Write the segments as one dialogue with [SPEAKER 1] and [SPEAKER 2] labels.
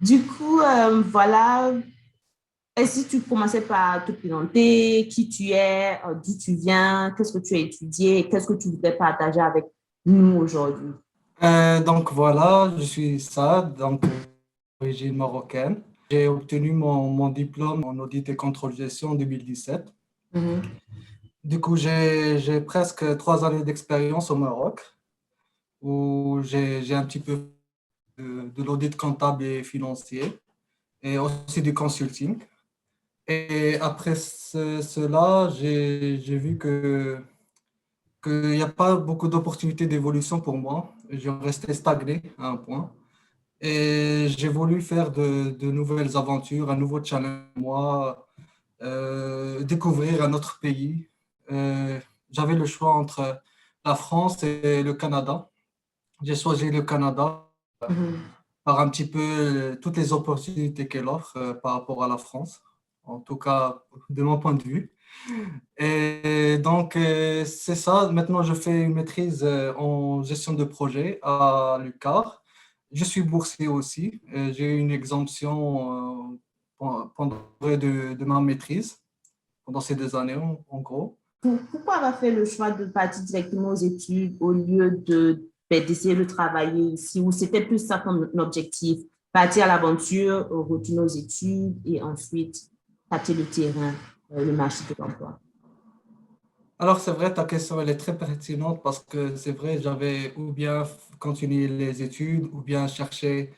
[SPEAKER 1] Du coup, voilà, et si tu commençais par te présenter, qui tu es, d'où tu viens, qu'est-ce que tu as étudié, qu'est-ce que tu voudrais partager avec nous aujourd'hui?
[SPEAKER 2] Donc voilà, je suis Saad, donc d'origine marocaine. J'ai obtenu mon diplôme en audit et contrôle gestion en 2017.
[SPEAKER 1] Mhm.
[SPEAKER 2] Du coup, j'ai presque 3 années d'expérience au Maroc, où j'ai un petit peu de l'audit comptable et financier, et aussi du consulting. Et après cela, j'ai vu qu'il n'y a pas beaucoup d'opportunités d'évolution pour moi. Je restais stagné à un point. Et j'ai voulu faire de nouvelles aventures, un nouveau challenge pour moi, découvrir un autre pays. J'avais le choix entre la France et le Canada. J'ai choisi le Canada
[SPEAKER 1] Mhm.
[SPEAKER 2] par un petit peu toutes les opportunités qu'elle offre par rapport à la France, en tout cas de mon point de vue. Et donc, c'est ça. Maintenant, je fais une maîtrise en gestion de projet à l'UQAR. Je suis boursier aussi. J'ai eu une exemption pendant de ma maîtrise, pendant ces 2 années, en gros.
[SPEAKER 1] Pourquoi avoir fait le choix de partir directement aux études au lieu d'essayer de travailler ici, ou c'était plus ça comme objectif, partir à l'aventure, retourner aux études et ensuite tâter le terrain, le marché de l'emploi?
[SPEAKER 2] Alors, c'est vrai, ta question, elle est très pertinente parce que c'est vrai, j'avais ou bien continué les études ou bien chercher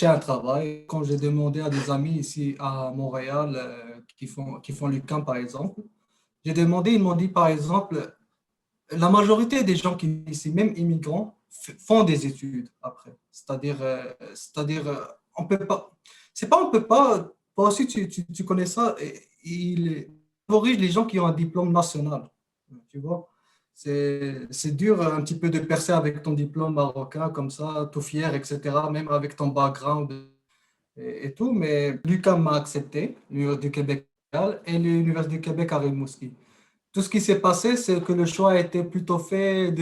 [SPEAKER 2] un travail. Quand j'ai demandé à des amis ici à Montréal qui font l'UQAM, par exemple, j'ai demandé, ils m'ont dit, par exemple, la majorité des gens qui ici, même immigrants, font des études après. On peut pas, c'est pas on peut pas, toi aussi tu connais ça, il favorise les gens qui ont un diplôme national, tu vois. C'est dur un petit peu de percer avec ton diplôme marocain comme ça, tout fier, etc., même avec ton background et tout, mais l'UQAM m'a accepté, l'Université du Québec et l'Université du Québec à Rimouski. Tout ce qui s'est passé, c'est que le choix a été plutôt fait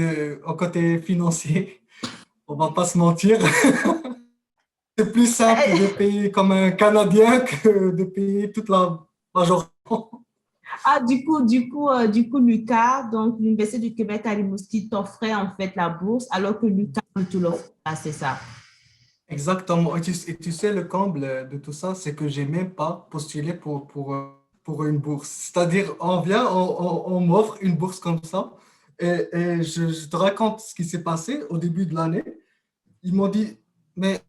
[SPEAKER 2] au côté financier. On va pas se mentir. C'est plus simple de payer comme un Canadien que de payer toute la majorité.
[SPEAKER 1] Ah, du coup, Lucas, donc l'Université du Québec à Rimouski t'offrait en fait la bourse, alors que Lucas ne te l'offre pas, c'est ça.
[SPEAKER 2] Exactement. Et tu sais, le comble de tout ça, c'est que j'ai même pas postulé pour une bourse. C'est-à-dire, on vient, on m'offre une bourse comme ça. Et je te raconte ce qui s'est passé au début de l'année. Ils m'ont dit, mais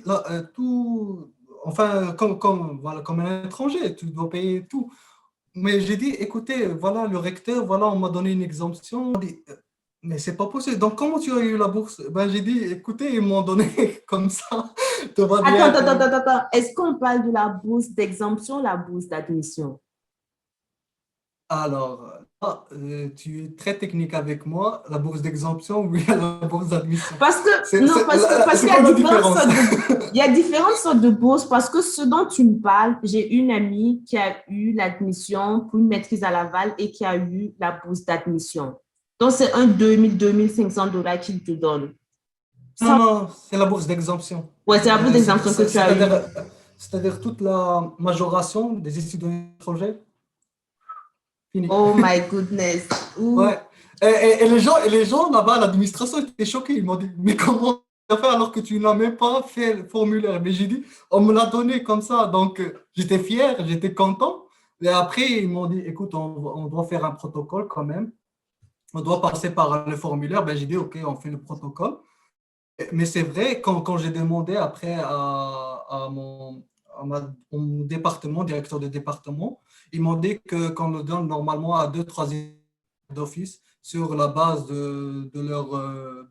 [SPEAKER 2] là, tout, enfin, voilà, comme un étranger, tu dois payer tout. Mais j'ai dit, écoutez, voilà, le recteur, voilà, on m'a donné une exemption. On dit, mais c'est pas possible. Donc, comment tu as eu la bourse? Ben, j'ai dit, écoutez, ils m'ont donné comme ça, tout va
[SPEAKER 1] Attends,
[SPEAKER 2] bien.
[SPEAKER 1] attends, attends, attends, attends. Est-ce qu'on parle de la bourse d'exemption, la bourse d'admission?
[SPEAKER 2] Alors, là, tu es très technique avec moi. La bourse d'exemption ou bien la bourse d'admission?
[SPEAKER 1] Parce que, non, parce
[SPEAKER 2] C'est
[SPEAKER 1] qu'il y
[SPEAKER 2] quoi
[SPEAKER 1] a
[SPEAKER 2] la
[SPEAKER 1] différentes
[SPEAKER 2] différence?
[SPEAKER 1] sortes il y a différentes sortes de bourses parce que ce dont tu me parles, j'ai une amie qui a eu l'admission pour une maîtrise à Laval et qui a eu la bourse d'admission. Donc, c'est un 2 500 $ qu'il te donne.
[SPEAKER 2] Non,
[SPEAKER 1] Ça,
[SPEAKER 2] non, c'est la bourse d'exemption.
[SPEAKER 1] ouais, c'est la bourse d'exemption que tu as
[SPEAKER 2] C'est-à-dire,
[SPEAKER 1] eue.
[SPEAKER 2] c'est-à-dire toute la majoration des étudiants étrangers, fini.
[SPEAKER 1] Oh my goodness. Ouh.
[SPEAKER 2] Ouais. Et les gens là-bas, l'administration était choquée. Ils m'ont dit, mais comment tu as fait alors que tu n'as même pas fait le formulaire? Mais j'ai dit, on me l'a donné comme ça. Donc, j'étais fier, j'étais content. Et après, ils m'ont dit, écoute, on doit faire un protocole quand même. On doit passer par le formulaire. Ben, j'ai dit, OK, on fait le protocole. Mais c'est vrai, quand j'ai demandé après à mon département, directeur de département, ils m'ont dit qu'on le donne normalement à deux, trois d'office sur la base de leur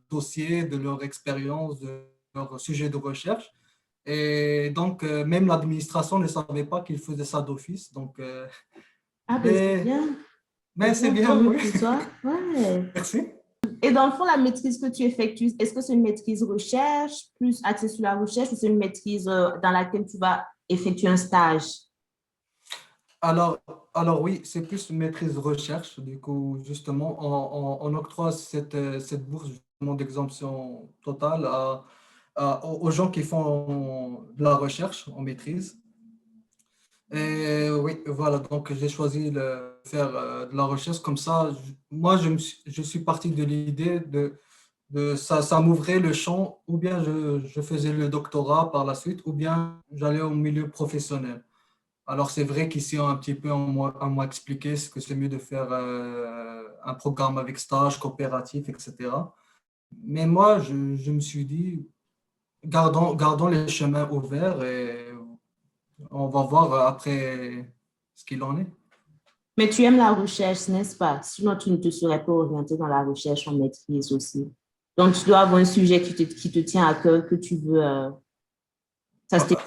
[SPEAKER 2] dossier, de leur expérience, de leur sujet de recherche. Et donc, même l'administration ne savait pas qu'ils faisaient ça d'office. Donc,
[SPEAKER 1] Ah, ben c'est
[SPEAKER 2] mais,
[SPEAKER 1] bien. C'est
[SPEAKER 2] mais c'est
[SPEAKER 1] bien, tant
[SPEAKER 2] bien,
[SPEAKER 1] mieux
[SPEAKER 2] oui.
[SPEAKER 1] pour toi. Ouais.
[SPEAKER 2] Merci.
[SPEAKER 1] Et dans le fond, la maîtrise que tu effectues, est-ce que c'est une maîtrise recherche, plus axée sur la recherche, ou c'est une maîtrise dans laquelle tu vas effectuer un stage?
[SPEAKER 2] Alors, alors oui, c'est plus une maîtrise recherche. Du coup, justement, on octroie cette bourse justement d'exemption totale aux gens qui font de la recherche en maîtrise. Et oui, voilà, donc j'ai choisi de faire de la recherche comme ça. Moi, je suis parti de l'idée de ça, ça m'ouvrait le champ, ou bien je faisais le doctorat par la suite, ou bien j'allais au milieu professionnel. Alors, c'est vrai qu'ici, un petit peu, on m'a expliqué ce que c'est mieux de faire un programme avec stage, coopératif, etc. Mais moi, je me suis dit, gardons les chemins ouverts et on va voir après ce qu'il en est.
[SPEAKER 1] Mais tu aimes la recherche, n'est-ce pas? Sinon, tu ne te serais pas orienté dans la recherche en maîtrise aussi. Donc, tu dois avoir un sujet qui te tient à cœur, que tu veux. Ça s'était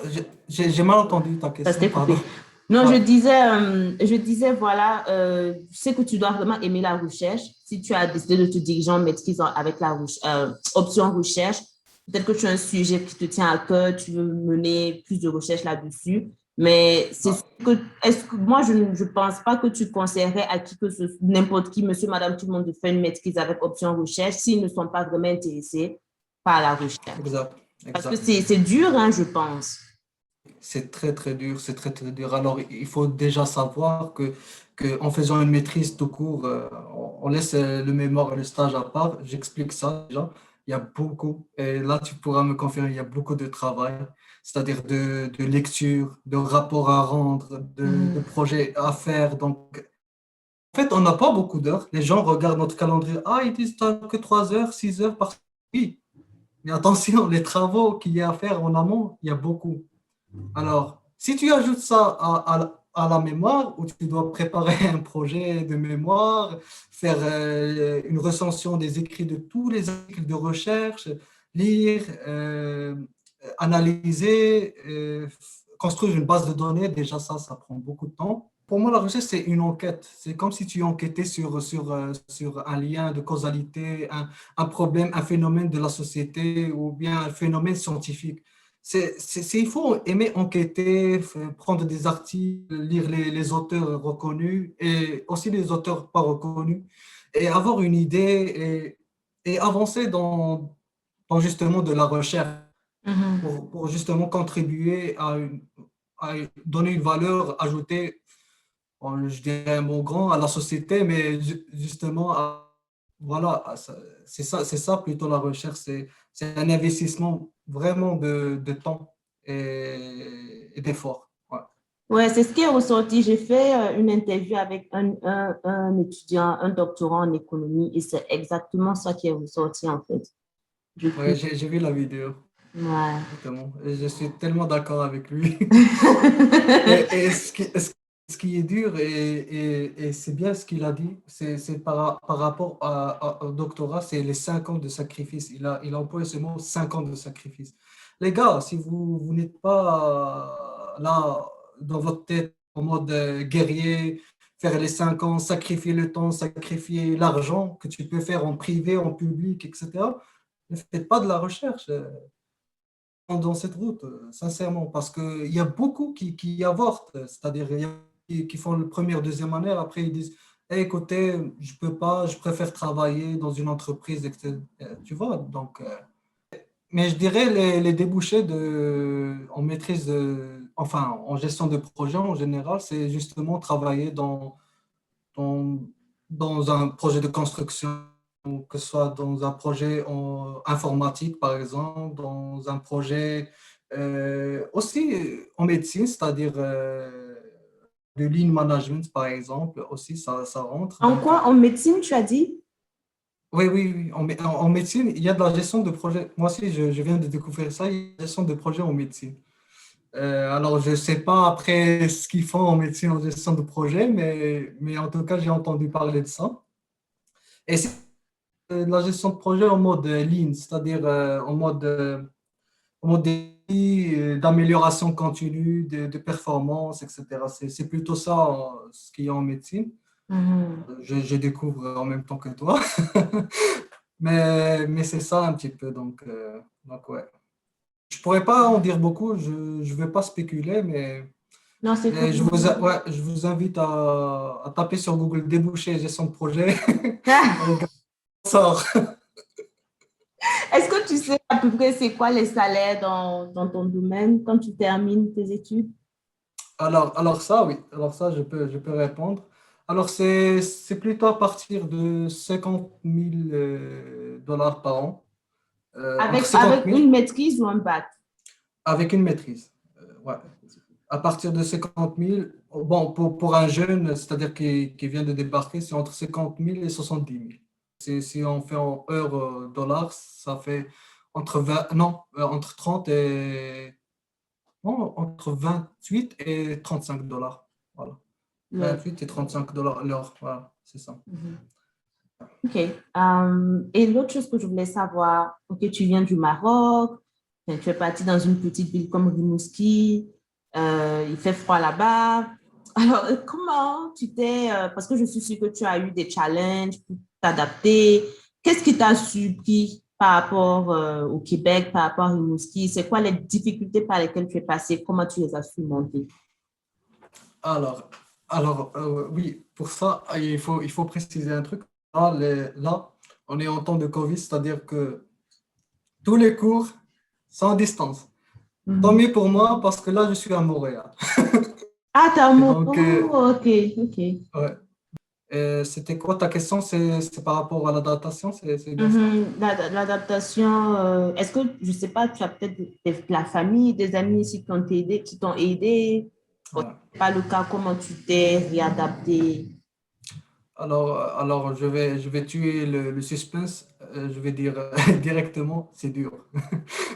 [SPEAKER 2] J'ai mal entendu ta
[SPEAKER 1] ça
[SPEAKER 2] question,
[SPEAKER 1] s'était
[SPEAKER 2] pardon.
[SPEAKER 1] coupé. Non,
[SPEAKER 2] Ouais,
[SPEAKER 1] je disais, voilà, je sais que tu dois vraiment aimer la recherche. Si tu as décidé de te diriger en maîtrise avec la option recherche, peut-être que tu as un sujet qui te tient à cœur, tu veux mener plus de recherches là-dessus. Mais c'est ce
[SPEAKER 2] ouais,
[SPEAKER 1] que, est-ce que moi, je ne pense pas que tu conseillerais à qui que ce n'importe qui, monsieur, madame, tout le monde, de faire une maîtrise avec option recherche s'ils ne sont pas vraiment intéressés par la recherche.
[SPEAKER 2] exact,
[SPEAKER 1] Parce que
[SPEAKER 2] exact.
[SPEAKER 1] c'est dur, hein, je pense.
[SPEAKER 2] C'est très, très dur, c'est très, très dur. Alors, il faut déjà savoir que en faisant une maîtrise tout court, on laisse le mémoire et le stage à part. J'explique ça déjà. Il y a beaucoup, et là, tu pourras me confirmer, il y a beaucoup de travail, c'est-à-dire de lecture, de rapports à rendre, de
[SPEAKER 1] Mhm.
[SPEAKER 2] projets à faire. Donc, en fait, on n'a pas beaucoup d'heures. Les gens regardent notre calendrier. Ah, ils disent t'as que 3 heures, 6 heures par oui. Mais attention, les travaux qu'il y a à faire en amont, il y a beaucoup. Alors, si tu ajoutes ça à la mémoire, où tu dois préparer un projet de mémoire, faire une recension des écrits de tous les articles de recherche, lire, analyser, construire une base de données, déjà ça prend beaucoup de temps. Pour moi, la recherche, c'est une enquête. C'est comme si tu enquêtais sur un lien de causalité, un problème, un phénomène de la société ou bien un phénomène scientifique. Il faut aimer enquêter, prendre des articles, lire les auteurs reconnus et aussi les auteurs pas reconnus et avoir une idée et avancer dans justement de la recherche
[SPEAKER 1] Mhm.
[SPEAKER 2] pour justement contribuer à donner une valeur ajoutée, bon, je dirais un mot grand, à la société, mais justement, voilà, c'est ça plutôt la recherche, c'est un investissement vraiment de temps et d'effort. Ouais.
[SPEAKER 1] Ouais, c'est ce qui est ressorti. J'ai fait une interview avec un étudiant, un doctorant en économie, et c'est exactement ça qui est ressorti en fait. Je
[SPEAKER 2] Ouais,
[SPEAKER 1] trouve.
[SPEAKER 2] j'ai vu la vidéo,
[SPEAKER 1] Ouais.
[SPEAKER 2] exactement. Et je suis tellement d'accord avec lui. Et ce qui est dur, et c'est bien ce qu'il a dit, c'est par rapport au doctorat, c'est les 5 ans de sacrifice. Il a employé ce mot, 5 ans de sacrifice. Les gars, si vous n'êtes pas là, dans votre tête, en mode guerrier, faire les 5 ans, sacrifier le temps, sacrifier l'argent que tu peux faire en privé, en public, etc., ne faites pas de la recherche dans cette route, sincèrement, parce qu'il y a beaucoup qui avortent, c'est-à-dire il y a qui font le première, deuxième année, après ils disent Eh, écoutez, je peux pas, je préfère travailler dans une entreprise, etc. Tu vois, donc, mais je dirais les débouchés en maîtrise, enfin, en gestion de projet en général, c'est justement travailler dans, dans un projet de construction, que ce soit dans un projet informatique, par exemple, dans un projet aussi en médecine, c'est-à-dire du lean management, par exemple, aussi, ça rentre.
[SPEAKER 1] En
[SPEAKER 2] Donc,
[SPEAKER 1] quoi? En médecine, tu as dit?
[SPEAKER 2] oui, oui, oui. En médecine, il y a de la gestion de projet. Moi aussi, je viens de découvrir ça, il y a de la gestion de projet en médecine. Alors, je ne sais pas après ce qu'ils font en médecine en gestion de projet, mais en tout cas, j'ai entendu parler de ça. Et c'est de la gestion de projet en mode lean, c'est-à-dire en mode d'amélioration continue, de performance, etc. C'est plutôt ça ce qu'il y a en médecine.
[SPEAKER 1] Mhm.
[SPEAKER 2] Je découvre en même temps que toi, mais c'est ça un petit peu. Donc ouais. Je pourrais pas en dire beaucoup, je ne vais pas spéculer,
[SPEAKER 1] Non, c'est cool.
[SPEAKER 2] mais ouais, je vous invite à taper sur Google déboucher gestion de projet et regarder ce qui sort.
[SPEAKER 1] Est-ce que tu sais à peu près c'est quoi les salaires dans ton domaine quand tu termines tes études?
[SPEAKER 2] Alors ça, oui. Alors ça, je peux répondre. Alors, c'est plutôt à partir de 50 000 dollars par an. Entre
[SPEAKER 1] Avec
[SPEAKER 2] 50 000
[SPEAKER 1] une maîtrise ou un bac?
[SPEAKER 2] avec une maîtrise. Ouais. À partir de 50 000, bon, pour un jeune, c'est-à-dire qui vient de débarquer, c'est entre 50 000 et 70 000. Si on fait en heures dollars, ça fait entre 20, non, entre 30 et, non, entre 28 et 35 dollars. Voilà.
[SPEAKER 1] Le-
[SPEAKER 2] 28 et 35 dollars l'heure. Voilà, c'est ça.
[SPEAKER 1] Mhm. OK. Et l'autre chose que je voulais savoir, OK, tu viens du Maroc, enfin, tu es parti dans une petite ville comme Rimouski, il fait froid là-bas. Alors, comment tu t'es, parce que je suis sûre que tu as eu des challenges pour t'adapter. Qu'est-ce qui t'a surpris par rapport au Québec, par rapport à Rimouski? C'est quoi les difficultés par lesquelles tu es passé? Comment tu les as surmontées?
[SPEAKER 2] Alors, oui, pour ça, il faut préciser un truc. Là, on est en temps de Covid, c'est-à-dire que tous les cours sont à distance. Tant
[SPEAKER 1] Mhm.
[SPEAKER 2] mieux pour moi parce que là, je suis à Montréal.
[SPEAKER 1] Ah, t'as un
[SPEAKER 2] Et
[SPEAKER 1] mot.
[SPEAKER 2] donc,
[SPEAKER 1] Oh, OK, OK.
[SPEAKER 2] ouais. C'était quoi ta question? C'est par rapport à l'adaptation, c'est bien ça?
[SPEAKER 1] Mhm. L'adaptation, est-ce que, je sais pas, tu as peut-être de la famille, des amis ici qui t'ont aidé? Bon,
[SPEAKER 2] Ouais.
[SPEAKER 1] c'est pas le cas, comment tu t'es réadapté?
[SPEAKER 2] Alors je vais tuer le suspense. Je vais dire directement, c'est dur.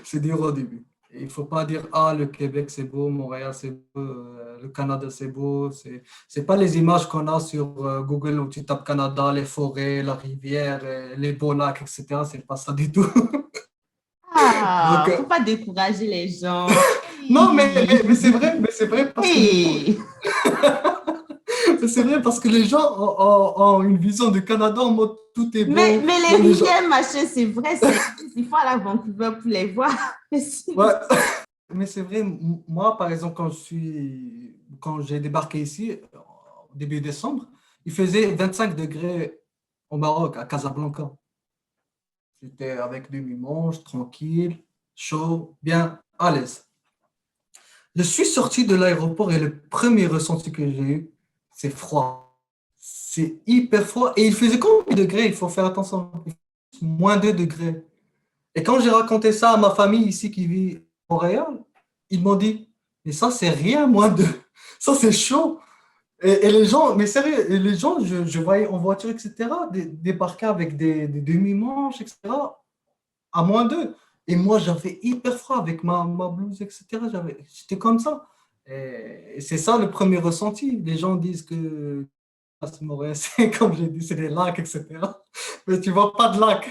[SPEAKER 2] C'est dur au début. Il ne faut pas dire, ah, le Québec, c'est beau, Montréal, c'est beau, le Canada, c'est beau. C'est pas les images qu'on a sur Google où tu tapes Canada, les forêts, la rivière, les beaux lacs, etc. C'est pas ça du tout. Donc,
[SPEAKER 1] Ah, faut pas décourager les gens.
[SPEAKER 2] non,
[SPEAKER 1] Hey.
[SPEAKER 2] mais c'est vrai parce que les gens,
[SPEAKER 1] Hey.
[SPEAKER 2] c'est vrai parce que les gens ont une vision du Canada en mode tout est beau.
[SPEAKER 1] Mais les
[SPEAKER 2] Les gens,
[SPEAKER 1] rivières, machin, c'est vrai, ça existe. Il faut aller à Vancouver pour les voir. Mais sinon-
[SPEAKER 2] ouais, mais c'est vrai, moi, par exemple, quand j'ai débarqué ici, au début décembre, il faisait 25 degrés au Maroc, à Casablanca. J'étais avec demi-manche, tranquille, chaud, bien à l'aise. Je suis sorti de l'aéroport et le premier ressenti que j'ai eu, c'est froid. C'est hyper froid. Et il faisait combien de degrés? Il faut faire attention. Moins 2 degrés. Et quand j'ai raconté ça à ma famille ici qui vit à Montréal, ils m'ont dit, mais ça, c'est rien, moins de... Ça, c'est chaud. Et les gens, mais sérieux, et les gens, je voyais en voiture, etc., débarquer avec des demi-manches, etc., à moins 2. Et moi, j'avais hyper froid avec ma blouse, etc. J'étais comme ça. Et c'est ça le premier ressenti. Les gens disent que ah, c'est Montréal, c'est comme j'ai dit, c'est des lacs, etc. Mais tu vois pas de lacs.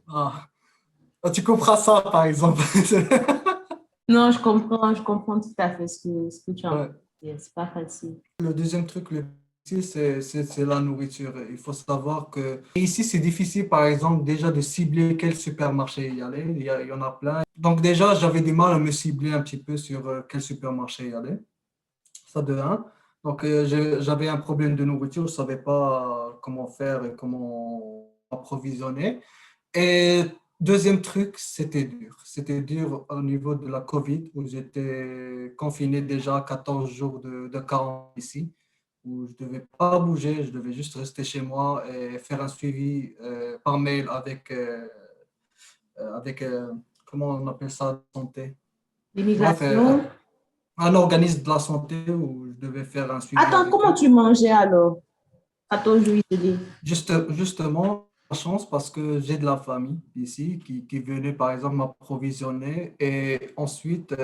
[SPEAKER 2] Ah. Ah, tu couperas ça, par exemple.
[SPEAKER 1] Non, je comprends tout à fait ce que tu as envie
[SPEAKER 2] Ouais.
[SPEAKER 1] de dire. C'est pas facile.
[SPEAKER 2] Le deuxième truc, c'est la nourriture. Il faut savoir que ici, c'est difficile, par exemple, déjà de cibler quel supermarché y aller. Il y en a plein. Donc déjà, j'avais du mal à me cibler un petit peu sur quel supermarché y aller. Ça de un. Donc j'avais un problème de nourriture. Je ne savais pas comment faire et comment approvisionner. Et deuxième truc, c'était dur. C'était dur au niveau de la COVID, où j'étais confiné déjà 14 jours de quarantaine ici, où je ne devais pas bouger, je devais juste rester chez moi et faire un suivi par mail avec comment on appelle ça, santé. Bref,
[SPEAKER 1] L'immigration.
[SPEAKER 2] un organisme de la santé où je devais faire un suivi
[SPEAKER 1] Attends,
[SPEAKER 2] avec
[SPEAKER 1] comment
[SPEAKER 2] eux.
[SPEAKER 1] tu mangeais alors? 14 juillet.
[SPEAKER 2] Justement, la chance parce que j'ai de la famille ici qui venait par exemple m'approvisionner et ensuite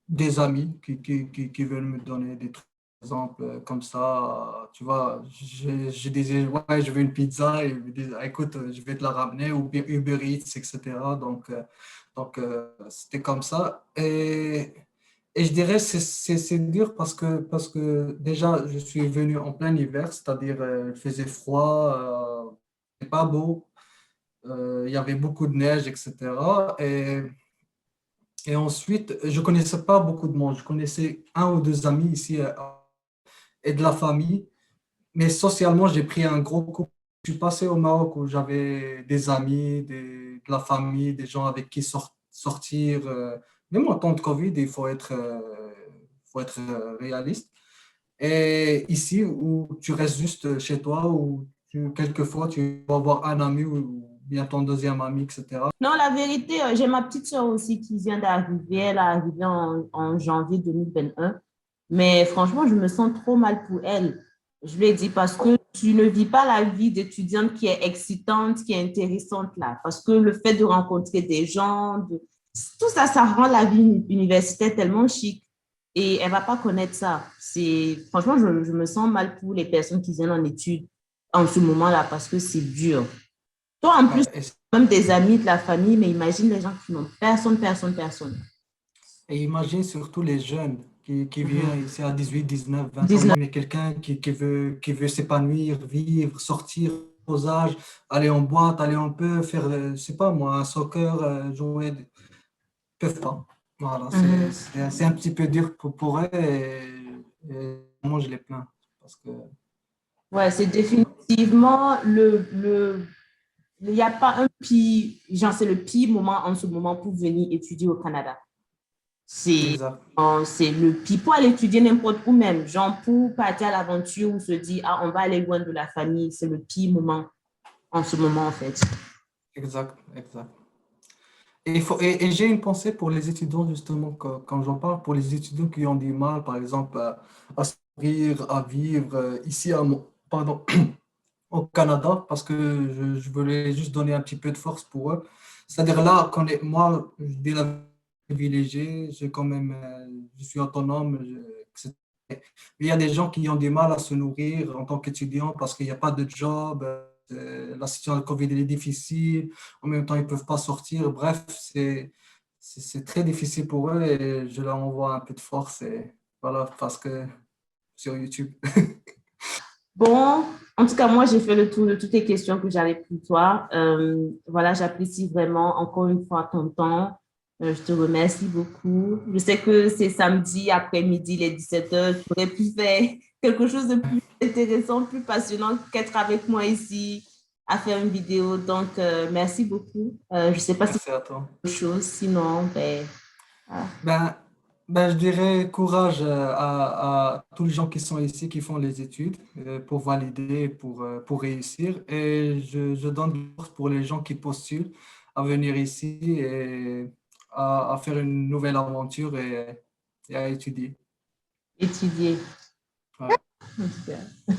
[SPEAKER 2] des amis qui veulent me donner des trucs, par exemple, comme ça, tu vois, je disais, ouais, je veux une pizza et ils me disent, ah, écoute, je vais te la ramener ou bien Uber Eats, etc. C'était comme ça. Et je dirais c'est dur parce que déjà, je suis venu en plein hiver, c'est-à-dire il faisait froid, c'était pas beau, il y avait beaucoup de neige, etc. Et ensuite, je connaissais pas beaucoup de monde. Je connaissais un ou deux amis ici et de la famille. Mais socialement, j'ai pris un gros coup. Je suis passé au Maroc où j'avais des amis, de la famille, des gens avec qui sortir. Même en temps de Covid, faut être réaliste. Et ici, où tu restes juste chez toi, où quelquefois tu vas avoir un ami ou bien ton deuxième ami, etc.
[SPEAKER 1] Non, la vérité, j'ai ma petite sœur aussi qui vient d'arriver. Elle est arrivée en janvier 2021. Mais franchement, je me sens trop mal pour elle. Je lui ai dit parce que tu ne vis pas la vie d'étudiante qui est excitante, qui est intéressante là. Parce que le fait de rencontrer des gens, tout ça, ça rend la vie universitaire tellement chic. Et elle va pas connaître ça. Franchement, je me sens mal pour les personnes qui viennent en études en ce moment-là parce que c'est dur. Toi, en plus,
[SPEAKER 2] Ouais,
[SPEAKER 1] même des amis, de la famille, mais imagine les gens qui n'ont personne, personne, personne.
[SPEAKER 2] et imagine surtout les jeunes qui viennent
[SPEAKER 1] Mhm.
[SPEAKER 2] ici à 18, 19, 20 ans,
[SPEAKER 1] 19.
[SPEAKER 2] mais quelqu'un qui veut s'épanouir, vivre, sortir aux âges, aller en boîte, aller un peu, faire, je sais pas moi, un soccer, jouer, ils peuvent pas. Voilà,
[SPEAKER 1] Mhm.
[SPEAKER 2] c'est un petit peu dur pour eux et moi je les plains parce que
[SPEAKER 1] Ouais, c'est définitivement il n'y a pas un pire, genre c'est le pire moment en ce moment pour venir étudier au Canada. C'est,
[SPEAKER 2] exact.
[SPEAKER 1] c'est le pire pour aller étudier n'importe où même, genre pour partir à l'aventure ou se dire, ah, on va aller loin de la famille, c'est le pire moment en ce moment en fait.
[SPEAKER 2] Exact, exact. Et j'ai une pensée pour les étudiants, justement, quand j'en parle, pour les étudiants qui ont du mal, par exemple, à s'ouvrir, à vivre ici pardon, au Canada, parce que je voulais juste donner un petit peu de force pour eux. C'est-à-dire là, moi, je dis la vérité, privilégié, j'ai quand même, je suis autonome, etc. Mais il y a des gens qui ont du mal à se nourrir en tant qu'étudiant parce qu'il n'y a pas de job, la situation de Covid elle est difficile, en même temps ils ne peuvent pas sortir. Bref, c'est très difficile pour eux et je leur envoie un peu de force et voilà, parce que sur YouTube.
[SPEAKER 1] Bon, en tout cas, moi, j'ai fait le tour de toutes les questions que j'avais pour toi. Voilà, j'apprécie vraiment encore une fois ton temps. Je te remercie beaucoup. Je sais que c'est samedi après-midi, les 17 heures. Tu aurais pu faire quelque chose de plus intéressant, plus passionnant qu'être avec moi ici à faire une vidéo. Donc, merci beaucoup. Je ne sais pas si
[SPEAKER 2] Merci à toi.
[SPEAKER 1] tu as autre chose. Sinon, ben, voilà.
[SPEAKER 2] Ben, je dirais courage à tous les gens qui sont ici, qui font les études pour valider, pour réussir. Et je donne de force pour les gens qui postulent à venir ici et à faire une nouvelle aventure et à étudier.
[SPEAKER 1] Étudier.
[SPEAKER 2] Ouais.
[SPEAKER 1] En tout cas.